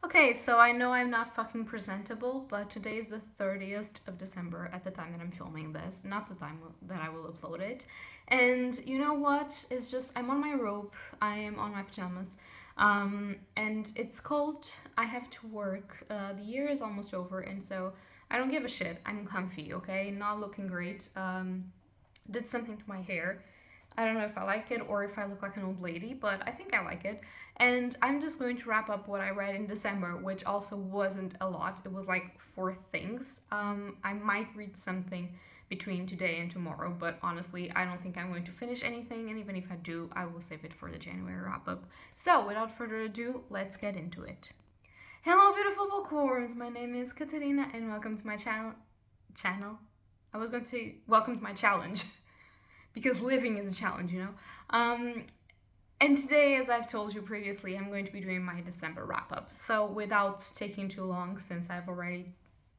Okay, so I know I'm not fucking presentable, but today is the 30th of December at the time that I'm filming this, not the time that I will upload it. And you know what? It's just, I'm on my robe, I am on my pajamas, and it's cold, I have to work, the year is almost over, and so I don't give a shit. I'm comfy, okay? Not looking great. Did something to my hair. I don't know if I like it or if I look like an old lady, but I think I like it. And I'm just going to wrap up what I read in December, which also wasn't a lot. It was like four things. I might read something between today and tomorrow, but honestly, I don't think I'm going to finish anything. And even if I do, I will save it for the January wrap up. So without further ado, let's get into it. Hello, beautiful bookworms. My name is Katarina, and welcome to my channel. I was going to say welcome to my challenge. Because living is a challenge, you know? And today, as I've told you previously, I'm going to be doing my December wrap up. So, without taking too long, since I've already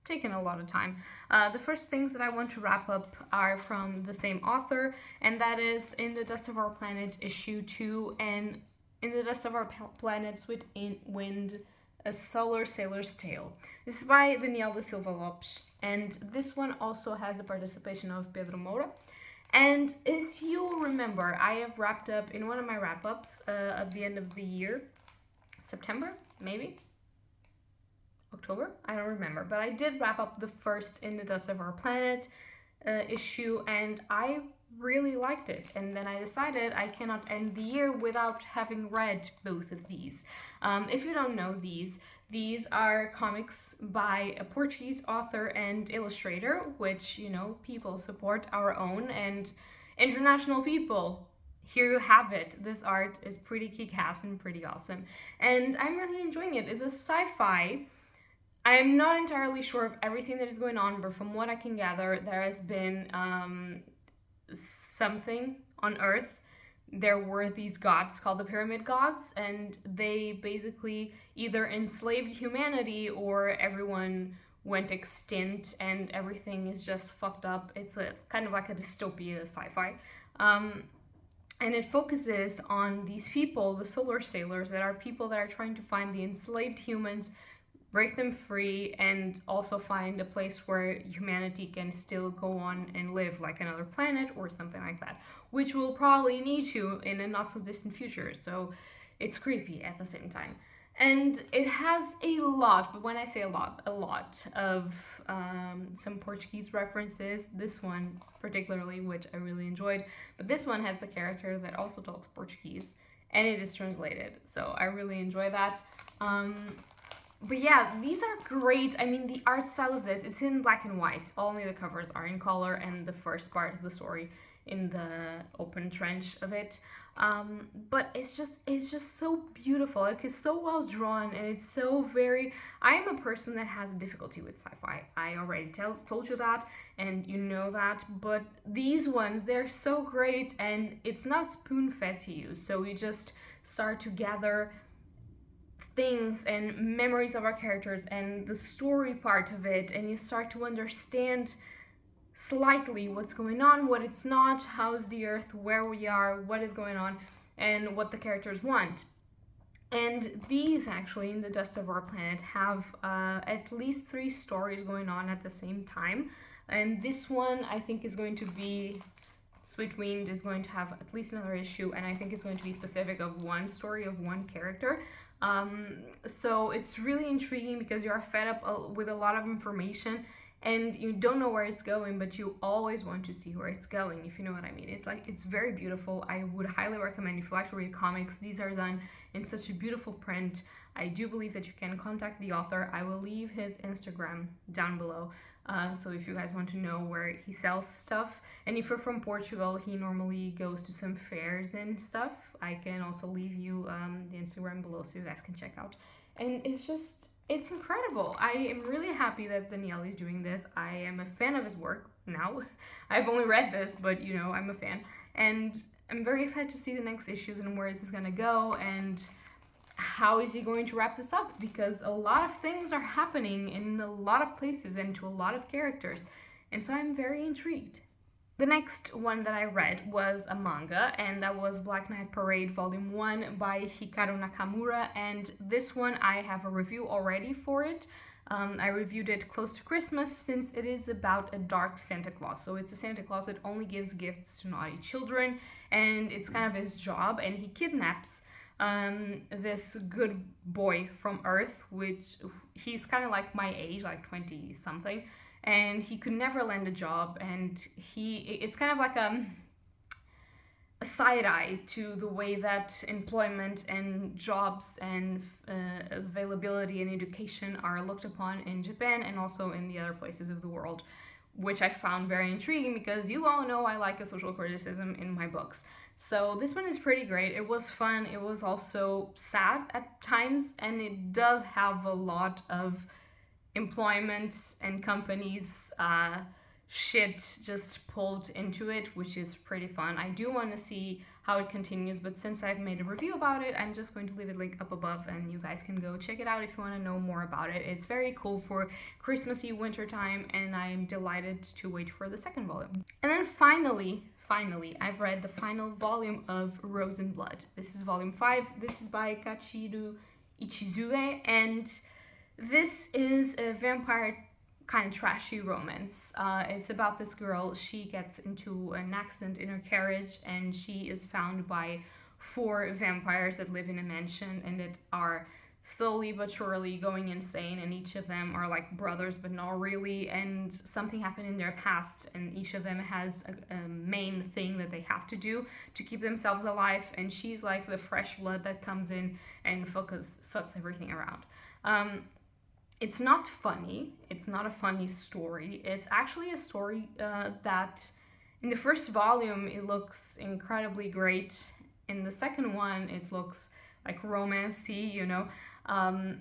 taken a lot of time, the first things that I want to wrap up are from the same author, and that is In the Dust of Our Planet, issue 2, and In the Dust of Our Planets Within Wind, A Solar Sailor's Tale. This is by Daniel da Silva Lopes, and this one also has the participation of Pedro Moura. And if you remember, I have wrapped up in one of my wrap ups of the end of the year, September, maybe? October? I don't remember. But I did wrap up the first In the Dust of Our Planet issue, and I really liked it. And then I decided I cannot end the year without having read both of these. If you don't know these are comics by a Portuguese author and illustrator, which, you know, people support our own and international people. Here you have it. This art is pretty kick-ass and pretty awesome. And I'm really enjoying it. It's a sci-fi. I'm not entirely sure of everything that is going on, but from what I can gather, there has been something on Earth. There were these gods called the Pyramid Gods, and they basically either enslaved humanity or everyone went extinct and everything is just fucked up. It's a kind of like a dystopia sci-fi. Um, and it focuses on these people, the solar sailors, that are people that are trying to find the enslaved humans, break them free, and also find a place where humanity can still go on and live like another planet or something like that, which we'll probably need to in a not so distant future. So it's creepy at the same time. And it has a lot, but when I say a lot of some Portuguese references. This one, particularly, which I really enjoyed, but this one has a character that also talks Portuguese and it is translated. So I really enjoy that. But yeah, these are great. I mean, the art style of this, it's in black and white. Only the covers are in color and the first part of the story in the open trench of it. But it's just so beautiful. Like, it's so well drawn and it's so very. I am a person that has difficulty with sci-fi. I already told you that, and you know that. But these ones, they're so great, and it's not spoon-fed to you. So you just start to gather things and memories of our characters and the story part of it, and you start to understand slightly what's going on, what it's not, how's the earth, where we are, what is going on, and what the characters want. And these, actually, in the Dust of Our Planet, have at least three stories going on at the same time. And this one, I think, is going to be Sweet Wind is going to have at least another issue, and I think it's going to be specific of one story of one character. So it's really intriguing because you are fed up with a lot of information and you don't know where it's going, but you always want to see where it's going, if you know what I mean. It's very beautiful. I would highly recommend, if you like to read comics, these are done in such a beautiful print. I do believe that you can contact the author. I will leave his Instagram down below. So if you guys want to know where he sells stuff, and if you're from Portugal, he normally goes to some fairs and stuff. I can also leave you the Instagram below so you guys can check out. And it's incredible. I am really happy that Danielle is doing this. I am a fan of his work now. I've only read this, but you know, I'm a fan. And I'm very excited to see the next issues and where this is gonna go, and how is he going to wrap this up, because a lot of things are happening in a lot of places and to a lot of characters, and so I'm very intrigued. The next one that I read was a manga, and that was Black Knight Parade Volume 1 by Hikaru Nakamura, and this one I have a review already for it. I reviewed it close to Christmas since it is about a dark Santa Claus. So it's a Santa Claus that only gives gifts to naughty children, and it's kind of his job, and he kidnaps this good boy from Earth, which he's kind of like my age, like 20 something, and he could never land a job, and it's kind of like a side eye to the way that employment and jobs and availability and education are looked upon in Japan and also in the other places of the world, which I found very intriguing because you all know I like a social criticism in my books. So this one is pretty great. It was fun. It was also sad at times, and it does have a lot of employment and companies shit just pulled into it, which is pretty fun. I do want to see how it continues, but since I've made a review about it, I'm just going to leave a link up above and you guys can go check it out if you want to know more about it. It's very cool for Christmassy winter time, and I'm delighted to wait for the second volume. And then finally, I've read the final volume of Rosen Blood. This is volume 5. This is by Kachiru Ichizue, and this is a vampire kind of trashy romance. It's about this girl. She gets into an accident in her carriage, and she is found by 4 vampires that live in a mansion and that are slowly but surely going insane, and each of them are like brothers but not really, and something happened in their past, and each of them has a main thing that they have to do to keep themselves alive, and she's like the fresh blood that comes in and fucks everything around. It's not funny. It's not a funny story. It's actually a story that in the first volume it looks incredibly great. In the second one it looks like romancy,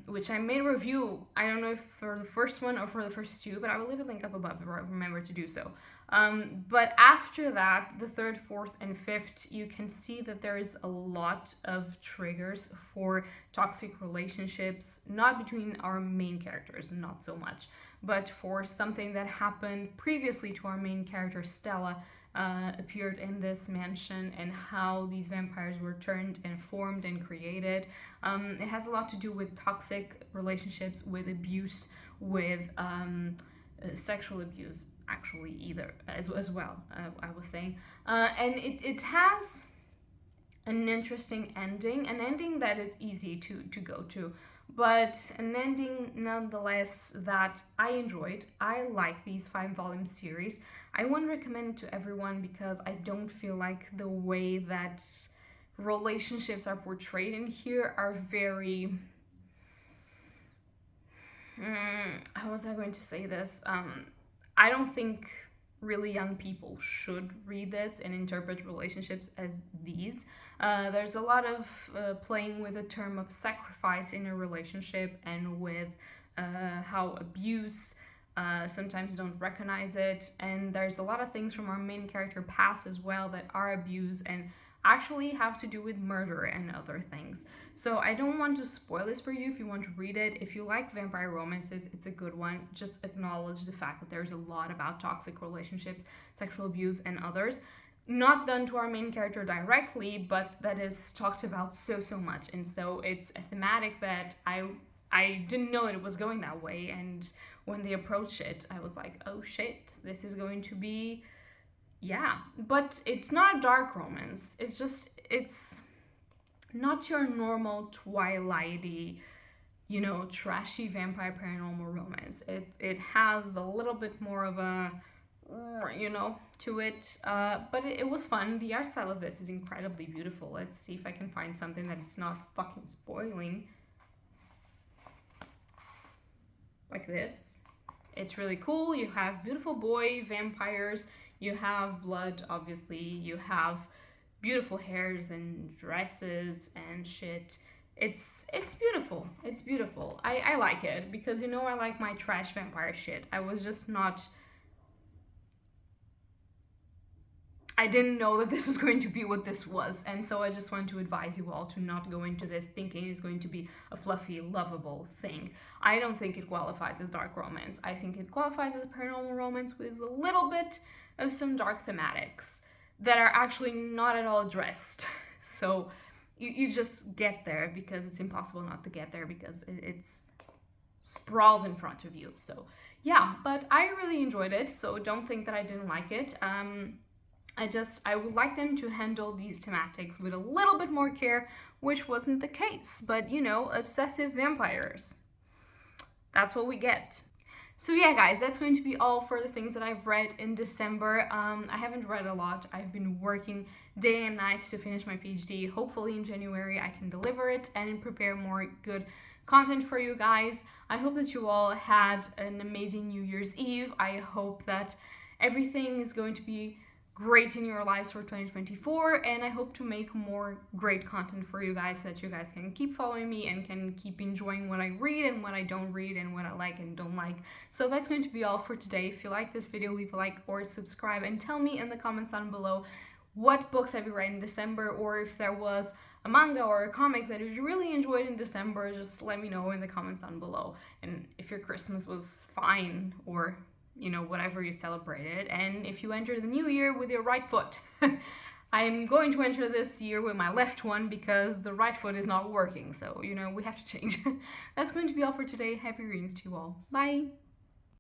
which I made a review. I don't know if for the first one or for the first 2, but I will leave a link up above if I remember to do so. But after that, the 3rd, 4th, and 5th, you can see that there is a lot of triggers for toxic relationships, not between our main characters, not so much, but for something that happened previously to our main character, Stella, appeared in this mansion, and how these vampires were turned and formed and created. It has a lot to do with toxic relationships, with abuse, with sexual abuse, actually, either as well, I was saying. And it has an interesting ending, an ending that is easy to go to, but an ending nonetheless that I enjoyed. I like these 5-volume series. I wouldn't recommend it to everyone because I don't feel like the way that relationships are portrayed in here are very... how was I going to say this? I don't think really young people should read this and interpret relationships as these. There's a lot of playing with the term of sacrifice in a relationship, and with how abuse sometimes don't recognize it, and there's a lot of things from our main character past as well that are abuse and actually have to do with murder and other things. So I don't want to spoil this for you if you want to read it. If you like vampire romances, it's a good one. Just acknowledge the fact that there's a lot about toxic relationships, sexual abuse, and others. Not done to our main character directly, but that is talked about so much. And so it's a thematic that I didn't know it was going that way, and when they approached it, I was like, oh shit, this is going to be... yeah. But it's not a dark romance. It's not your normal Twilighty, trashy vampire paranormal romance. It has a little bit more of a, to it, but it was fun. The art style of this is incredibly beautiful. Let's see if I can find something that it's not fucking spoiling. Like this. It's really cool. You have beautiful boy vampires. You have blood, obviously. You have beautiful hairs and dresses and shit. It's beautiful. It's beautiful. I like it because, I like my trash vampire shit. I didn't know that this was going to be what this was, and so I just want to advise you all to not go into this thinking it's going to be a fluffy, lovable thing. I don't think it qualifies as dark romance. I think it qualifies as a paranormal romance with a little bit of some dark thematics that are actually not at all addressed. So you just get there because it's impossible not to get there because it's sprawled in front of you. So yeah, but I really enjoyed it, so don't think that I didn't like it. I would like them to handle these thematics with a little bit more care, which wasn't the case. But you know, obsessive vampires. That's what we get. So yeah, guys, that's going to be all for the things that I've read in December. I haven't read a lot. I've been working day and night to finish my PhD. Hopefully in January I can deliver it and prepare more good content for you guys. I hope that you all had an amazing New Year's Eve. I hope that everything is going to be great in your lives for 2024, and I hope to make more great content for you guys so that you guys can keep following me and can keep enjoying what I read and what I don't read and what I like and don't like. So that's going to be all for today. If you like this video, leave a like or subscribe and tell me in the comments down below what books have you read in December, or if there was a manga or a comic that you really enjoyed in December, just let me know in the comments down below. And if your Christmas was fine, or you know, whatever you celebrated, and if you enter the new year with your right foot. I'm going to enter this year with my left one because the right foot is not working, so you know, we have to change. That's going to be all for today. Happy readings to you all. Bye!